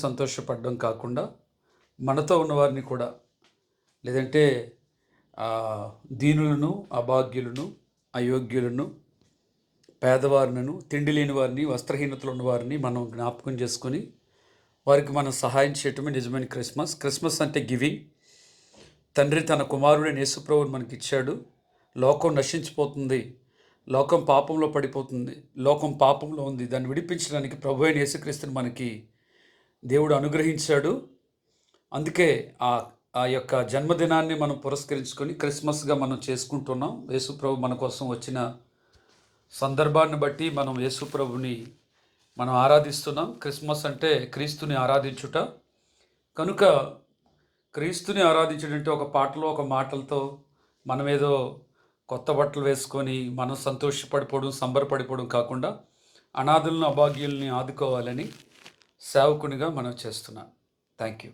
సంతోషపడడం కాకుండా మనతో ఉన్నవారిని కూడా లేదంటే దీనులను, అభాగ్యులను, అయోగ్యులను, పేదవారిని, తిండి లేని వారిని, వస్త్రహీనతలు ఉన్నవారిని మనం జ్ఞాపకం చేసుకొని వారికి మనం సహాయం చేయటమే నిజమైన క్రిస్మస్. క్రిస్మస్ అంటే గివింగ్. తండ్రి తన కుమారుడైన యేసుప్రభువుని మనకి ఇచ్చాడు. లోకం నశించిపోతుంది, లోకం పాపంలో పడిపోతుంది, లోకం పాపంలో ఉంది. దాన్ని విడిపించడానికి ప్రభు అయిన యేసుక్రీస్తుని మనకి దేవుడు అనుగ్రహించాడు. అందుకే ఆ యొక్క జన్మదినాన్ని మనం పురస్కరించుకొని క్రిస్మస్గా మనం చేసుకుంటున్నాం. యేసుప్రభు మన కోసం వచ్చిన సందర్భాన్ని బట్టి మనం యేసుప్రభుని మనం ఆరాధిస్తున్నాం. క్రిస్మస్ అంటే క్రీస్తుని ఆరాధించుట కనుక క్రీస్తుని ఆరాధించడంటే ఒక పాటలో ఒక మాటలతో మనమేదో కొత్త బట్టలు వేసుకొని మనం సంతోషపడిపోవడం, సంబరపడిపోవడం కాకుండా అనాథులను, అభాగ్యుల్ని ఆదుకోవాలని సేవకునిగా మనం చేస్తున్నాం. Thank you.